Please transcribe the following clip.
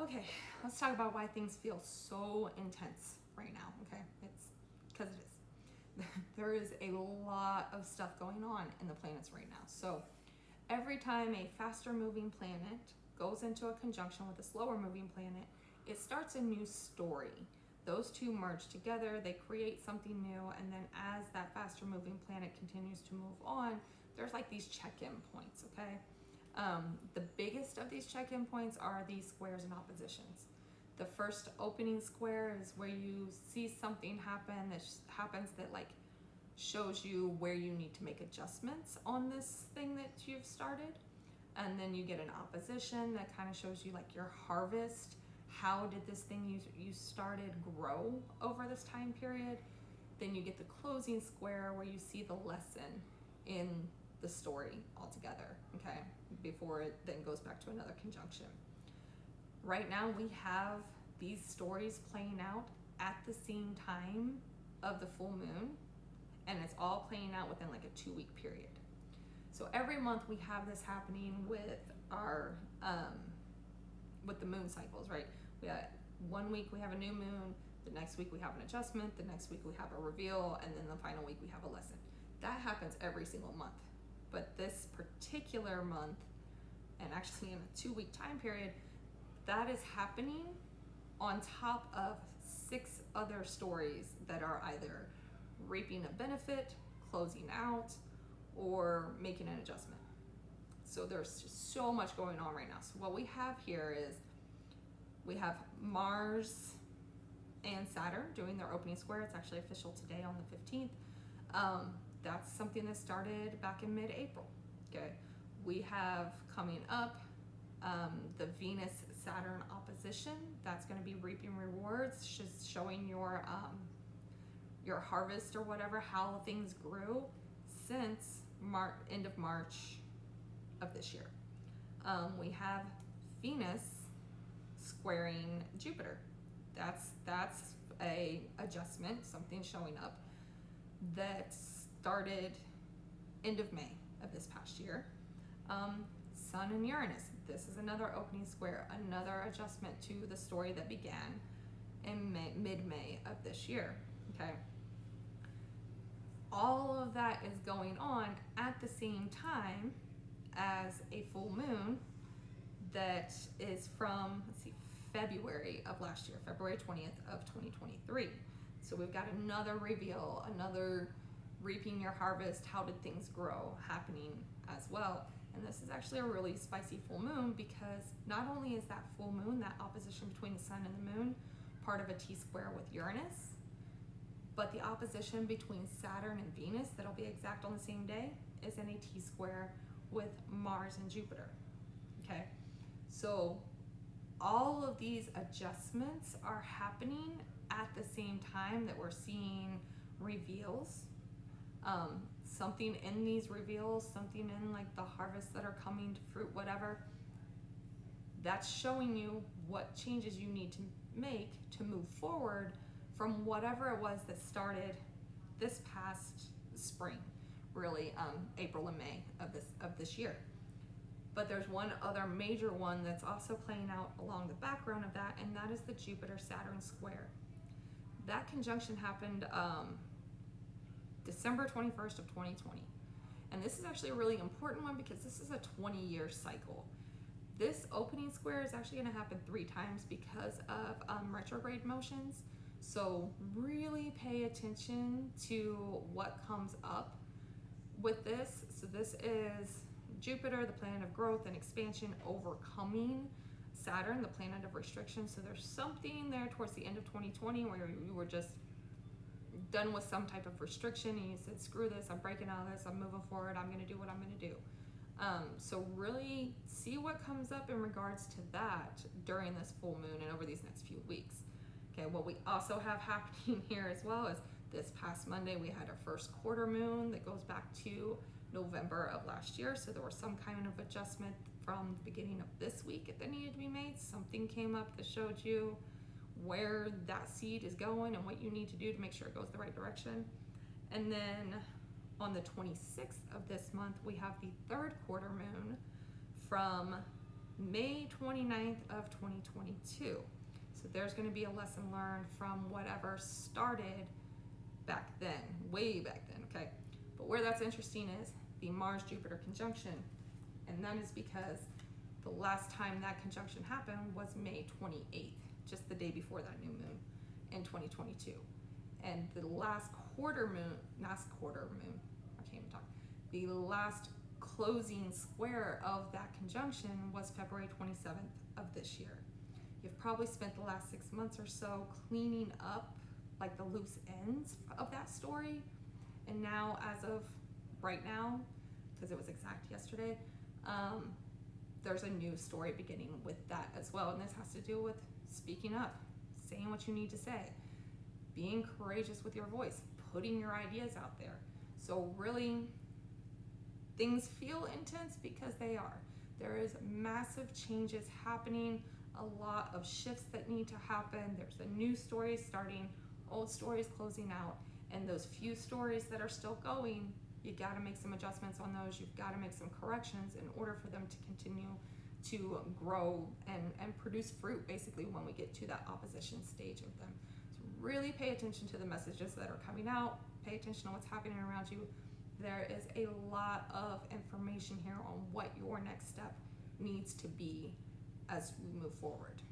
Okay, let's talk about why things feel so intense right now, okay? It's because it is. There is a lot of stuff going on in the planets right now. So every time a faster moving planet goes into a conjunction with a slower moving planet, it starts a new story. Those two merge together, they create something new, and then as that faster moving planet continues to move on, there's like these check-in points, okay? The biggest of these check-in points are these squares and oppositions. The first opening square is where you see something happen that happens that like shows you where you need to make adjustments on this thing that you've started. And then you get an opposition that kind of shows you like your harvest. How did this thing you started grow over this time period? Then you get the closing square where you see the lesson in the story altogether, okay? Before it then goes back to another conjunction. Right now we have these stories playing out at the same time of the full moon, and it's all playing out within like a 2-week period. So every month we have this happening with our with the moon cycles, right? We have 1 week we have a new moon, the next week we have an adjustment, the next week we have a reveal, and then the final week we have a lesson. That happens every single month. But this particular month, and actually in a 2-week time period, that is happening on top of 6 other stories that are either reaping a benefit, closing out, or making an adjustment. So there's just so much going on right now. So what we have here is we have Mars and Saturn doing their opening square. It's actually official today on the 15th. That's something that started back in mid-April, okay? We have coming up the Venus-Saturn opposition. That's gonna be reaping rewards, just showing your harvest or whatever, how things grew since end of March of this year. We have Venus squaring Jupiter. That's a adjustment, something showing up that started end of May of this past year. Sun and Uranus, this is another opening square, another adjustment to the story that began in mid-May of this year, okay? All of that is going on at the same time as a full moon that is from, let's see, February of last year, February 20th of 2023. So we've got another reveal, another reaping your harvest, how did things grow happening as well. And this is actually a really spicy full moon because not only is that full moon, that opposition between the sun and the moon, part of a T-square with Uranus, but the opposition between Saturn and Venus, that'll be exact on the same day, is in a T-square with Mars and Jupiter, okay? So all of these adjustments are happening at the same time that we're seeing reveals. Something in these reveals, something in like the harvests that are coming to fruit, whatever, that's showing you what changes you need to make to move forward from whatever it was that started this past spring, really, April and May of this year. But there's one other major one that's also playing out along the background of that, and that is the Jupiter-Saturn square. That conjunction happened December 21st of 2020. And this is actually a really important one because this is a 20-year cycle. This opening square is actually going to happen 3 times because of retrograde motions. So really pay attention to what comes up with this. So this is Jupiter, the planet of growth and expansion, overcoming Saturn, the planet of restriction. So there's something there towards the end of 2020 where you were just done with some type of restriction and you said, screw this, I'm breaking out of this, I'm moving forward, I'm gonna do what I'm gonna do. So really see what comes up in regards to that during this full moon and over these next few weeks. Okay, what we also have happening here as well is this past Monday we had our first quarter moon that goes back to November of last year. So there was some kind of adjustment from the beginning of this week that needed to be made. Something came up that showed you where that seed is going and what you need to do to make sure it goes the right direction. And then on the 26th of this month, we have the 3rd quarter moon from May 29th of 2022. So there's going to be a lesson learned from whatever started back then, way back then, okay? But where that's interesting is the Mars-Jupiter conjunction, and that is because the last time that conjunction happened was May 28th, just the day before that new moon in 2022. And the last quarter moon, I can't even talk, the last closing square of that conjunction was February 27th of this year. You've probably spent the last 6 months or so cleaning up like the loose ends of that story. And now, as of right now, because it was exact yesterday, there's a new story beginning with that as well. And this has to do with speaking up, saying what you need to say, being courageous with your voice, putting your ideas out there. So really, things feel intense because they are. There is massive changes happening, a lot of shifts that need to happen. There's the new stories starting, old stories closing out, and those few stories that are still going, you got to make some adjustments on those. You've got to make some corrections in order for them to continue to grow and produce fruit, basically, when we get to that opposition stage of them. So really pay attention to the messages that are coming out. Pay attention to what's happening around you. There is a lot of information here on what your next step needs to be as we move forward.